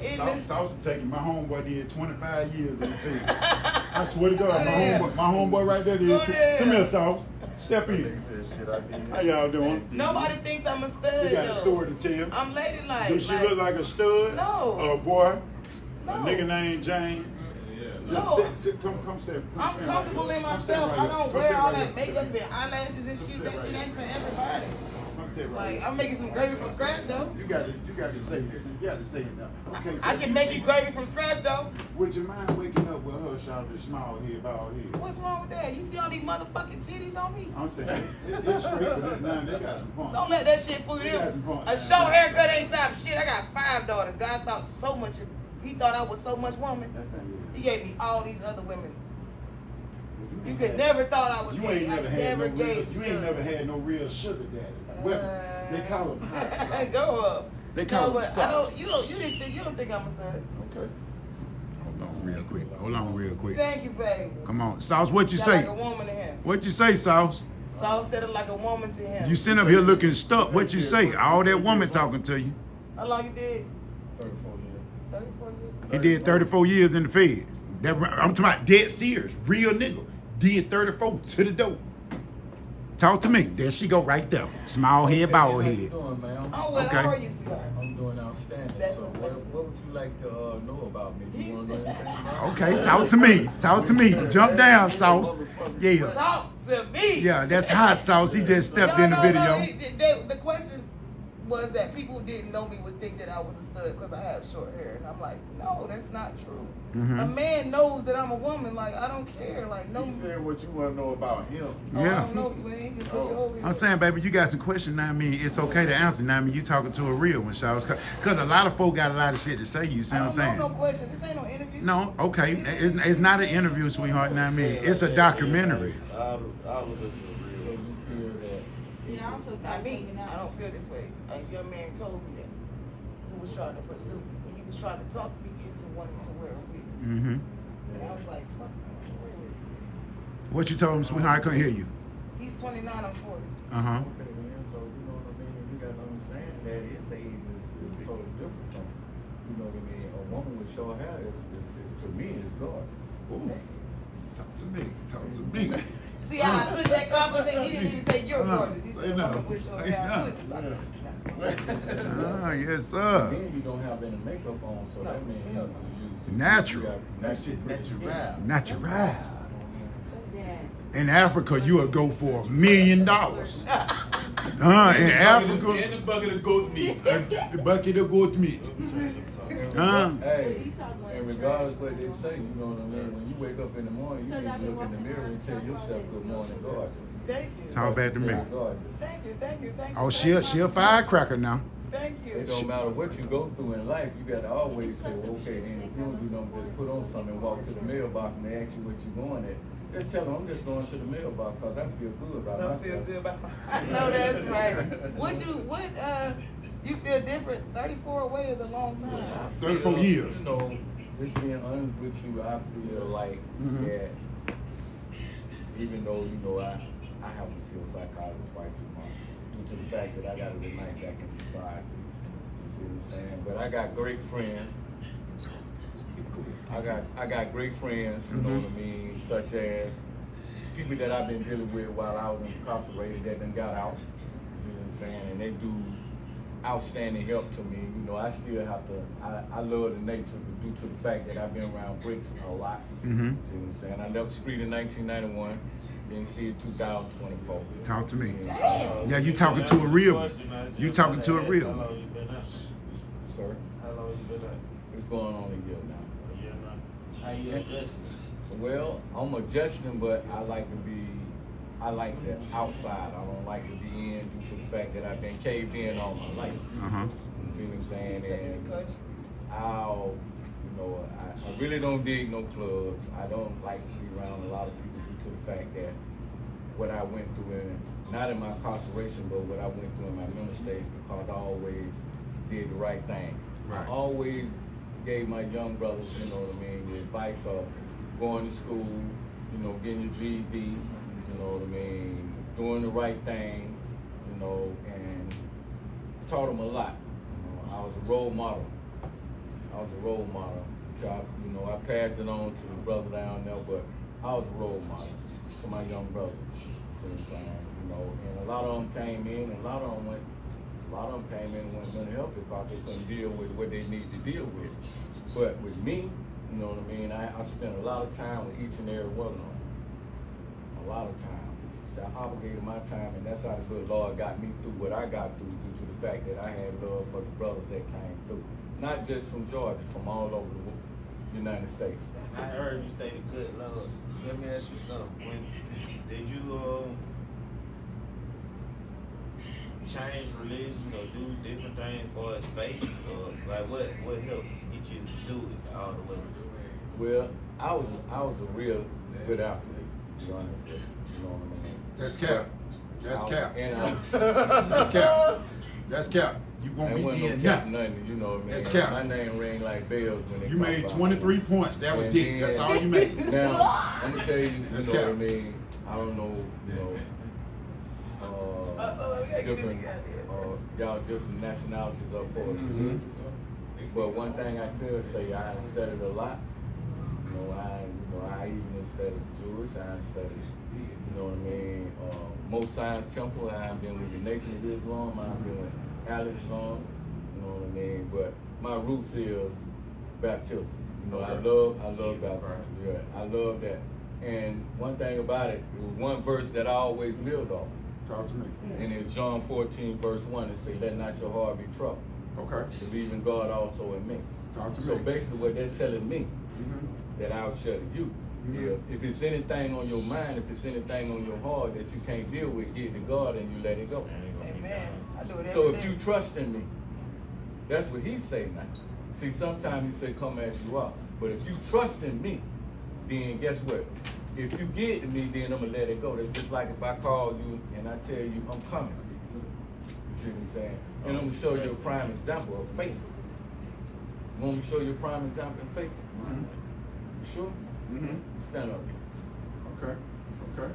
ignorant. Sauce taking my homeboy did 25 years in the field. I swear to God, my homeboy right there did. Come here, Sauce. Step in. How y'all doing? Nobody thinks I'm a stud. You got though. a story to tell. I'm ladylike. Do she look like a stud? No. A boy? No. A nigga named James? No. Come sit. I'm comfortable in myself. I don't wear all that makeup and eyelashes and shit. That shit ain't for everybody. Like, I'm making some gravy from scratch though. You got to say this. You got to say it now. Okay, so I can make you gravy from scratch though. Would you mind waking up with her shot with small head, bald head? What's wrong with that? You see all these motherfucking titties on me? I'm saying it's straight, but now they got some fun. Don't let that shit fool you. A short haircut ain't stop shit. I got 5 daughters. God thought so much. He thought I was so much woman. He gave me all these other women. You could never thought I was gay. I never gave. You ain't never had no real sugar daddy. Well, they call them hot sauce. Go up. They call them sauce. You don't think I'm a stud. Okay. Hold on real quick. Thank you, baby. Come on, Sauce. What you Sound say? like a woman to him. What you say, Sauce? Sauce said it like a woman to him. You sitting up here looking stuck. What you say? All that woman talking to you. How long you did? 34 years. 34 years. He did 34 years in the feds. I'm talking about dead serious, real nigga. Did 34 to the door. Talk to me. There she go right there. Small head, bald How head. you doing, man? Oh, well, Okay. how are you, sweetheart? I'm doing outstanding. That's So amazing. what would you like to know about me? You want to know anything about me? Okay, talk to me. Talk to me. Jump down, Sauce. Yeah. Talk to me. Yeah, that's hot Sauce. He just stepped in the video. The question was that people didn't know me would think that I was a stud because I have short hair. And I'm like, no, that's not true. Mhm. A man knows that I'm a woman. Like, I don't care. Like, no. He said what you want to know about him. Oh, Yeah. I don't know, twin. Just put you over here. I'm saying, baby, you got some questions now. I mean, it's okay to answer now. I mean, you talking to a real one, Sauce. Because a lot of folk got a lot of shit to say. You see what I'm I saying? don't know no questions. This ain't no interview. No, okay. It's not an interview, sweetheart. Now I mean, it's a documentary. All of this is So real. you feel that Yeah, I'm so Not me. I don't feel this way. A young man told me that. Who was trying to pursue me. He was trying to talk me into wanting to wear a wig. Mm-hmm. And I was like, fuck, I don't wear wigs. What you told him, sweetheart? I couldn't hear you. He's 29, I'm 40. Uh-huh. okay, man. So you know what I mean. You got to understand that his age is totally different from, you know what I mean. A woman with short hair is to me is gorgeous. Ooh. Talk to me. Talk to me. See how I took that compliment? He didn't even say you're gorgeous. He Say said, no. woman with short Say hair. no. Ah, yes, And sir. then you don't have any makeup on, so that means hell you Natural. got That shit natural. Natural. In Africa, you would go for $1 million. In Africa, And the bucket of goat meat. the bucket of goat meat. Hey, and regardless what they say, you know what I mean? When you wake up in the morning, you need to look in the mirror and tell yourself good morning, gorgeous. Thank you. Talk back to me. Gorgeous. Thank you, thank you, thank you. Oh, she a firecracker now. Thank you. It don't matter what you go through in life, you gotta always say, okay, and if you don't do nothing, just put on something and walk to the mailbox and they ask you what you going at. Just tell them I'm just going to the mailbox because I feel good about I myself. feel good about I know that's right. You feel different? 34 away is a long time. I 34 feel, years. You know, just being honest with you, I feel like Mhm. that even though, you know, I have to see a psychologist twice a month due to the fact that I got to unite back in society. You see what I'm saying? But I got great friends. I got great friends, you know what I mean, such as people that I've been dealing with while I was incarcerated that done got out. You see what I'm saying? And they do outstanding help to me. You know, I still have to, I love the nature due to the fact that I've been around bricks a lot. Mhm. See what I'm saying? I left the street in 1991, didn't see it 2024. Talk to me. See what I'm saying? Yeah, you talking to a real one. You talking to a real How one. long you been out? Sir, How long you been out? it's going on a year now. A year now. How you adjusting? Well, I'm adjusting, but I like the outside. I don't like to be in due to the fact that I've been caved in all my life. Uh-huh. You feel what I'm saying? Except in And the country. I really don't dig no clubs. I don't like to be around a lot of people due to the fact that what I went through not in my incarceration, but what I went through in my mental stage, because I always did the right thing. Right. I always gave my young brothers, you know what I mean, the advice of going to school, you know, getting your GED, you know what I mean, doing the right thing, you know, and taught them a lot. You know, I was a role model. I was a role model. Which I passed it on to the brother down there, but I was a role model to my young brothers. See what I'm saying? And a lot of them came in, and a lot of them came in and went mental health because they couldn't deal with what they needed to deal with. But with me, you know what I mean, I spent a lot of time with each and every one of them. A lot of time. So I obligated my time, and that's how the good Lord got me through what I got through due to the fact that I had love for the brothers that came through. Not just from Georgia, from all over the United States. I heard you say the good Lord. Let me ask you something. When did you change religion or do different things for his faith, or like what helped get you to do it all the way? Well, I was a real good athlete, to be honest with you. You know what I mean? That's cap. That's cap. And That's cap. That's cap. You won't be wasn't in no cap nothing. nothing, you know what I mean? That's cap. My name rang like bells when they You talk made about 23 me. points. That was And it. That's then- all you made. Now, I'm gonna tell you, That's you know cap. what I mean? I don't know, different, y'all different nationalities up for it. Mhm. But one thing I could say, I studied a lot. I even studied Jewish. I studied, you know what I mean? Most Science Temple. I've been with the Nation of Islam. I've been with Al Islam. You know what I mean? But my roots is baptism. You know, I love baptism. Yeah, I love that. And one thing about it was one verse that I always lived off. Talk to me. And it's John 14, verse 1. It says, let not your heart be troubled. Okay. Believe in God also in me. Talk to So me. basically what they're telling me Mhm. that I'll shut you is if it's anything on your mind, if it's anything on your heart that you can't deal with, give it to God and you let it go. Amen. I do it every So day. if you trust in me, that's what he's saying now. See, sometimes he say, come as you are. But if you trust in me, then guess what? If you give it to me, then I'm going to let it go. That's just like if I call you and I tell you I'm coming. You see what I'm saying? And I'm going to show you a prime example of faith. You want me to show you a prime example of faith? Mhm. You sure? Mhm. Stand up. Okay. Okay.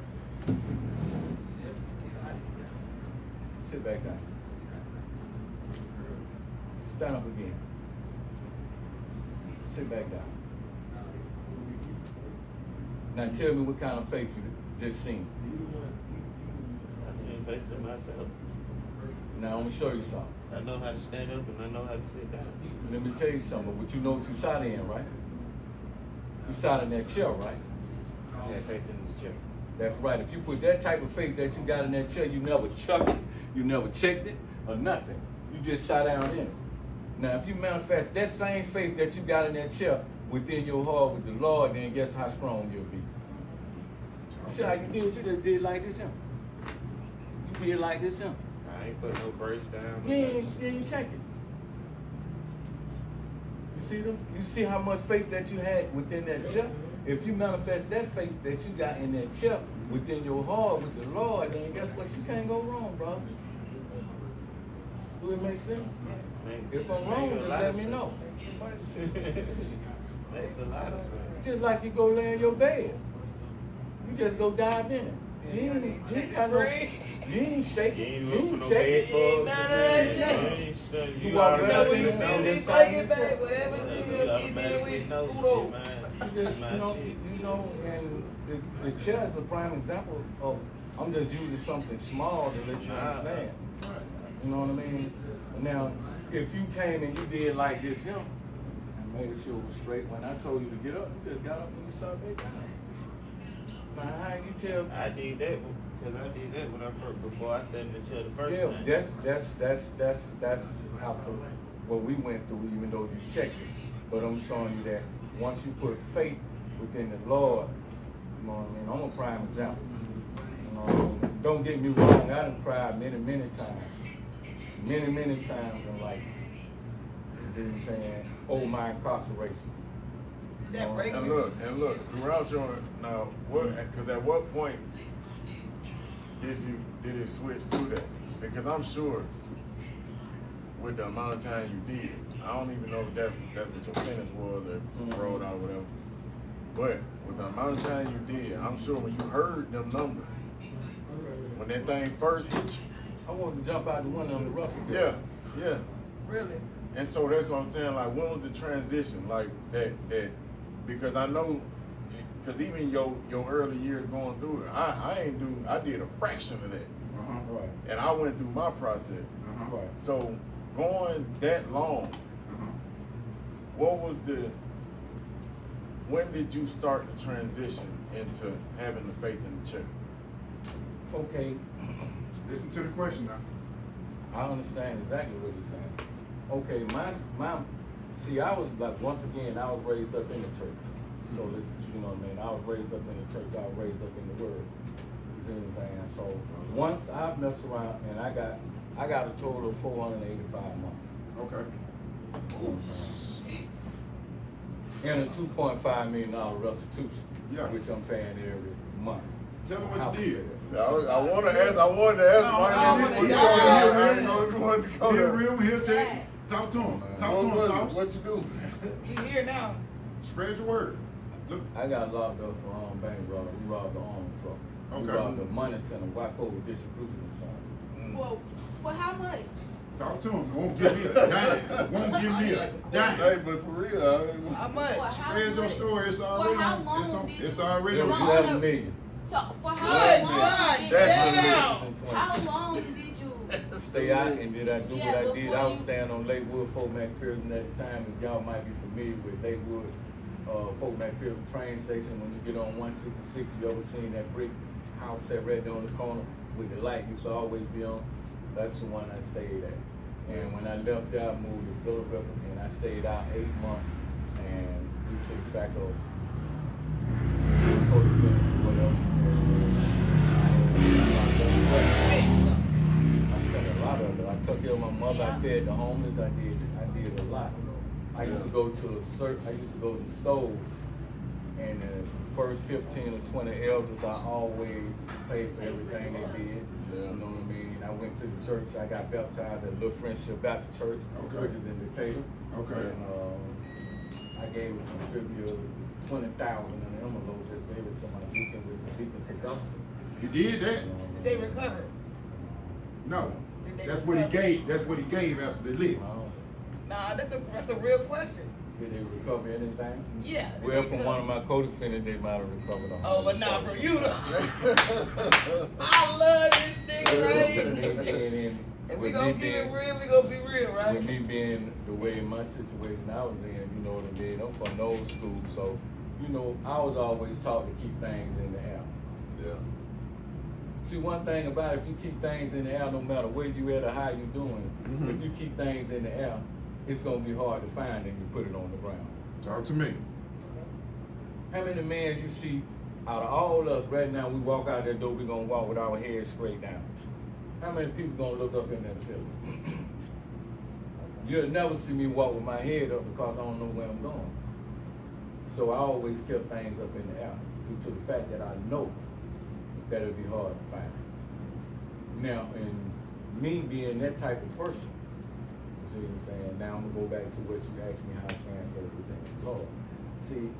Sit back down. Stand up again. Sit back down. Now tell me what kind of faith you just seen. I seen faces in myself. Now I'm gonna show you something. I know how to stand up and I know how to sit down. Let me tell you something. But you know what you sat in, right? You sat in that chair, right? I had faith in the chair. That's right. If you put that type of faith that you got in that chair, you never chucked it, you never checked it, or nothing. You just sat down in it. Now, if you manifest that same faith that you got in that chair within your heart with the Lord, then guess how strong you'll be. See how you did? You just did like this, him. You did like this, him. I ain't put no brace down. You ain't check it. You see them? You see how much faith that you had within that chair? If you manifest that faith that you got in that chair within your heart with the Lord, then guess what? You can't go wrong, bro. Do it make sense? If I'm wrong, just let me know. Makes a lot of sense. Just like you go lay in your bed. You just go dive in it. You ain't shaking. You ain't You looking ain't for no checking. bed bugs. None of that shit. You ain't studying. You You walk already around when you with know feel this this side like it and back, check. whatever You it is, then automatically we know, scoot man. You just, My you know, shit. and the chair is a prime example of, I'm just using something small to let you understand. You know what I mean? Now, if you came and you did like this, and made sure it was straight, when I told you to get up, you just got up and you sat back down. Now, how you tell? I did that because I did that when I first, before I sat in the chair the first Yeah, time. that's after what we went through, even though you checked it. But I'm showing you that once you put faith within the Lord, you know what I mean? I'm a prime example. You know what I mean? Don't get me wrong, I done cried many times. Many times in life. You see what I'm saying? Oh, my incarceration. You That know? break- And look, throughout your now, because at what point did it switch to that? Because I'm sure with the amount of time you did, I don't even know if that's what your sentence was or rolled out or whatever. But with the amount of time you did, I'm sure when you heard them numbers, when that thing first hit you, I wanted to jump out the window on the Russell. yeah. Really? And so that's what I'm saying. Like, when was the transition? Like that because I know, because even your early years going through it, I did a fraction of that, Right. and I went through my process. Right. So going that long, when did you start the transition into having the faith in the church? Okay, Listen to the question now. I understand exactly what you're saying. Okay, see, I was like, once again, I was raised up in the church. So listen, you know what I mean? I was raised up in the church. I was raised up in the Word. You see what I'm saying? So once I messed around and I got a total of 485 months. Okay. Oh, shit. And a $2.5 million restitution, Yeah. which I'm paying every month. Tell them what you did. I wanted to ask. No, I wanna He real, he'll tell you. Talk to him. Talk to him, Sauce. What you do? You here now? Spread your word. Look. I got locked up for bank robbery. We robbed the arm truck. We Okay. robbed the money center, Waco distribution center. Well, for how much? Talk to him. Won't give me a dime. Won't give me a Hey, dime. but for real, How For much? how Spread your much? story. It's For already how on. long It's did already It was Wrong. on. 11 million. So for Good how long? God, Did that's you, damn. how long did you? Stay out and did I do Yeah, what I did? before I was you- staying on Lakewood, Fort McPherson at the time, and y'all might be familiar with Lakewood, Fort McPherson train station. When you get on 166, you ever seen that brick house set right there on the corner with the light used to always be on? That's the one I stayed at. And when I left there, I moved to Villa River, and I stayed out 8 months. And due to the fact of codependence or whatever, I spent a lot of it. I took care of my mother. I fed the homeless. I did a lot. I used to go to stores, and the first 15 or 20 elders, I always paid for everything they did. Yeah. You know what I mean? I went to the church. I got baptized at Little Friendship Baptist Church, Okay. which is in Decatur. Okay. And I gave a contributor 20,000 in an envelope. Just gave it to my deacon, which was Deacon Augusta. He did that? Did they recover? No. That's what he gave. That's what he gave after they lived. Nah, that's a real question. Did they recover anything? Yeah. Well, from one of my co-defendants, they might have recovered on. Oh, but not from you though. I love this nigga, right? And we gonna keep it real, we gonna be real, right? With me being the way in my situation I was in, you know what I mean? I'm from the old school, so, you know, I was always taught to keep things in the air. Yeah. See, one thing about it, if you keep things in the air, no matter where you at or how you doing, if you keep things in the air, it's gonna be hard to find and you put it on the ground. Talk to me. How many men you see out of all us right now, we walk out that door, we gonna walk with our heads straight down. How many people gonna look up in that ceiling? You'll never see me walk with my head up because I don't know where I'm going. So I always kept things up in the air due to the fact that I know that it'll be hard to find. Now, in me being that type of person, you see what I'm saying? Now I'm gonna go back to what you asked me how I transfer everything to the Lord. See,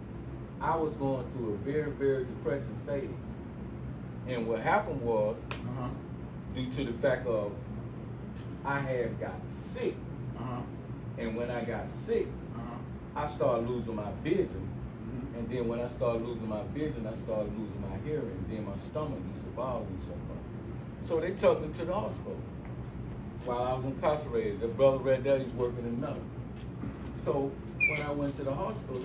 I was going through a very, very depressing stage. And what happened was, due to the fact of I had got sick, and when I got sick, I started losing my vision. And then when I started losing my vision, I started losing my hearing. And then my stomach used to bother me so much. So they took me to the hospital while I was incarcerated. The brother right there, he's working in metal. So when I went to the hospital,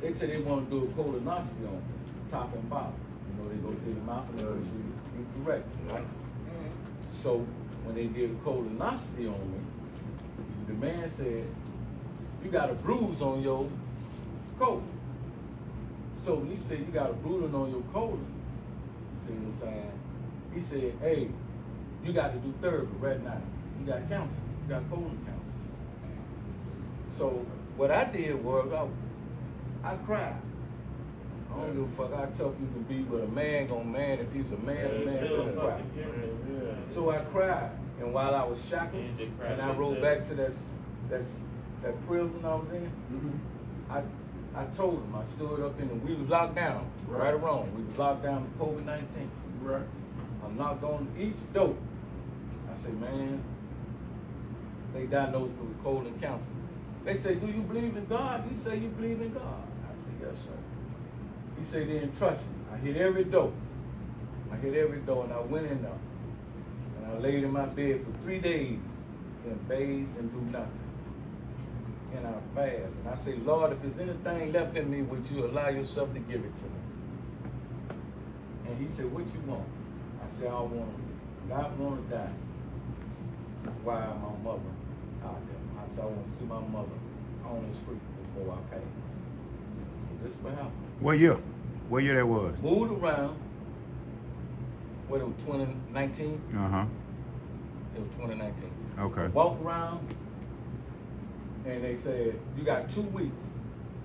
they said they want to do a colonoscopy on me, top and bottom. You know, they go through the mouth and they go through correct, right? So when they did a colonoscopy on me, the man said, "You got a bruise on your colon." So he said, "You got a bruise on your colon." You see what I'm saying? He said, "Hey, you got to do therapy right now. You got cancer. You got colon cancer." So what I did was I cried. I don't give a fuck how tough you can be, but a man gonna man. If he's a man gonna cry. So I cried, and while I was shackled, and I rode back to that prison I was in, I told him, I stood up we was locked down, right or wrong. We was locked down with COVID-19. Right. I'm knocked on each door. I said, man, they diagnosed me with colon cancer. They say, do you believe in God? You say you believe in God. I said, yes, sir. He said, then trust me. I hit every door. And I went in there. And I laid in my bed for 3 days and bathed and do nothing. And I fast. And I say, Lord, if there's anything left in me, would you allow yourself to give it to me? And he said, what you want? I said, I not want to die. Why my mother out there? I said, I want to see my mother on the street before I pass. So this what happened. What year? What year that was? Moved around. What, it was 2019? Uh-huh. It was 2019. Okay. Walked around, and they said, you got 2 weeks,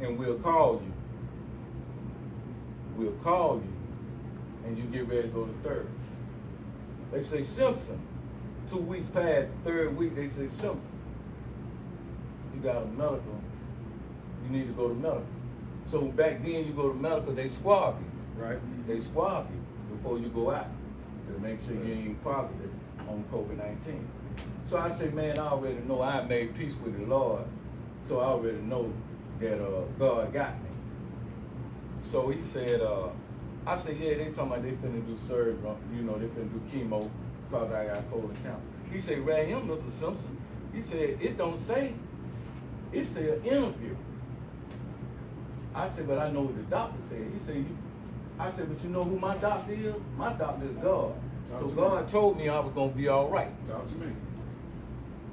and we'll call you. We'll call you, and you get ready to go to third. They say, Simpson. 2 weeks past, third week, they say, Simpson, you got a medical. You need to go to medical. So back then, you go to medical, they swab you. Right. They swab you before you go out to make sure you ain't positive on COVID-19. So I said, man, I already know I made peace with the Lord, so I already know that God got me. So he said, I said, yeah, they talking about they finna do surgery, you know, they finna do chemo because I got colon cancer. He said, right him, Mr. Simpson. He said, it don't say, it say an interview. I said, but I know what the doctor said. He said, I said, but you know who my doctor is? My doctor is God. So God told me I was gonna be all right. Talk to me.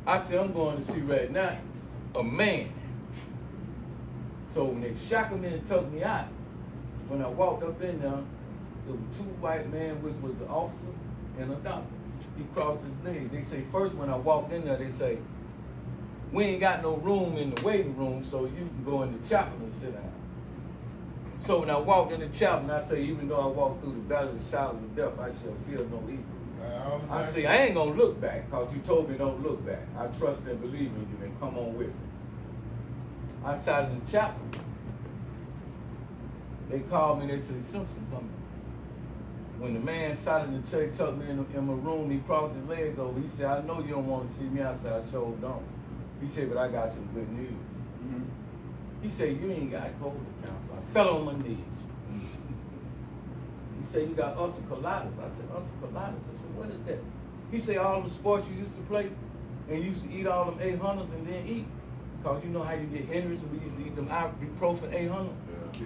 I said, I'm going to see right now a man. So when they shackled me and took me out, when I walked up in there, there were 2 white men, which was the officer and a doctor. He crossed his legs. They say, first when I walked in there, they say, we ain't got no room in the waiting room, so you can go in the chapel and sit down. So when I walked in the chapel, I say, even though I walk through the valley of the shadows of death, I shall fear no evil. I say, I ain't gonna look back, because you told me don't look back. I trust and believe in you, and come on with me. I sat in the chapel. They called me, they said, Simpson, come here. When the man sat in the church, took me in my room, he crossed his legs over. He said, I know you don't want to see me. I said, I sure don't. He said, but I got some good news. Mm-hmm. He said, you ain't got colon cancer. I fell on my knees. He said, you got ulcer colitis. I said, ulcer colitis? I said, what is that? He said, all the sports you used to play, and you used to eat all them 800s and then eat. Because you know how you get injuries, we used to eat them ibuprofen 800,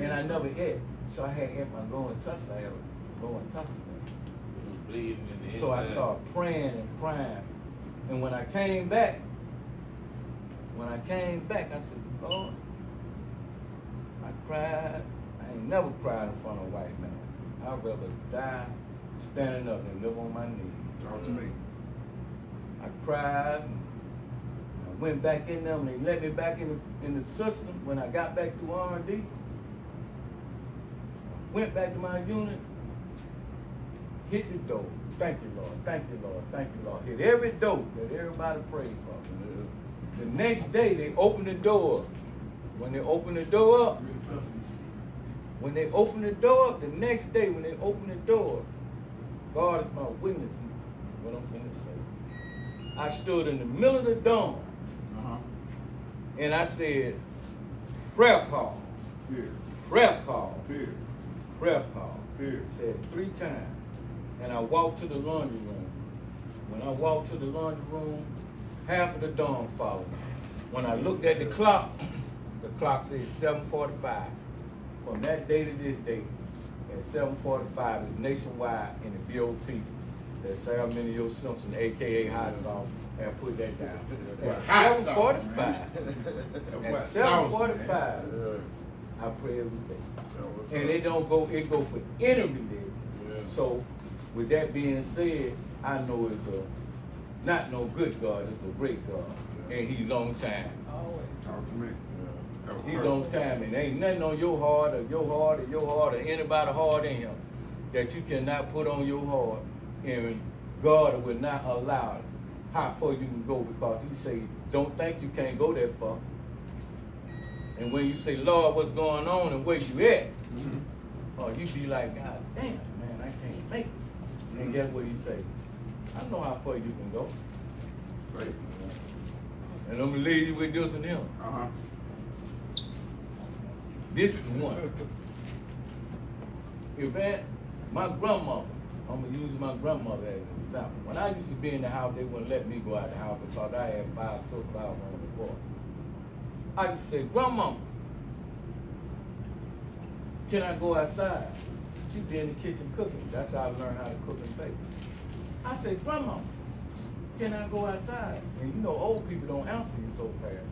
and I never ate. So I had my lower intestine, I had a lower intestine. Bleeding in the So I inside. started praying and crying. And when I came back, I said, Lord, I cried. I ain't never cried in front of a white man. I'd rather die standing up than live on my knees. Talk to me. I cried. I went back in there, and they let me back in the system. When I got back to R&D, went back to my unit, hit the door. Thank you, Lord. Thank you, Lord. Thank you, Lord. Hit every door that everybody prayed for. The next day, they opened the door. When they opened the door up, the next day when they opened the door, God is my witness. What I'm finna say. I stood in the middle of the dawn, and I said, prayer call, prayer call, prayer call. Said 3 times. And I walked to the laundry room. When I walked to the laundry room, half of the dawn followed me. When I looked at the clock said 7:45. From that day to this day, at 7:45 is nationwide in the BOP. That Sam Minio Simpson, aka Hot Sauce, have put that down. At 7:45. At 7:45, I pray every day. And it go for any religion. So with that being said, I know it's not no good God, it's a great God. And he's on time. Always. Talk to me. He's on time, and ain't nothing on your heart or anybody heart in him that you cannot put on your heart, and God will not allow how far you can go, because he say, don't think you can't go that far. And when you say, Lord, what's going on and where you at? Oh, you be like, God damn, man, I can't make it. And guess what he say? I know how far you can go. Right. And I'm gonna leave you with this and him. Uh-huh. This is the one. In fact, my grandmother, I'm gonna use my grandmother as an example. When I used to be in the house, they wouldn't let me go out the house because I had 5 sisters I was on the board. I used to say, Grandmama, can I go outside? She'd be in the kitchen cooking. That's how I learned how to cook and bake. I said, Grandmama, can I go outside? And you know, old people don't answer you so fast.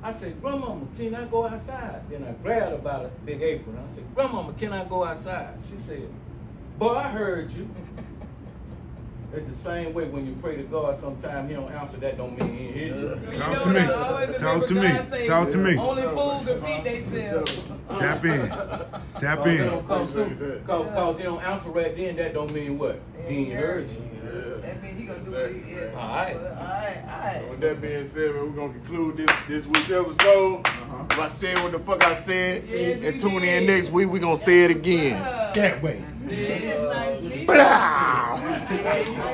I said, Grandmama, can I go outside? Then I grabbed her by the big apron. I said, Grandmama, can I go outside? She said, boy, I heard you. It's the same way when you pray to God, sometimes he don't answer, that don't mean he ain't hear you. Talk to me. Talk to me. Talk to me. Only fools repeat themselves. Tap in. Tap Cause they in. don't come through. Cause he don't answer right then, that don't mean what? He ain't heard you. That means he gonna do what he is. Alright. Alright. With that being said, man, we're gonna conclude this week's episode. If I said what the fuck I said, and tune in next week, we gonna say it again. That way. Yeah, it's nice. Blah!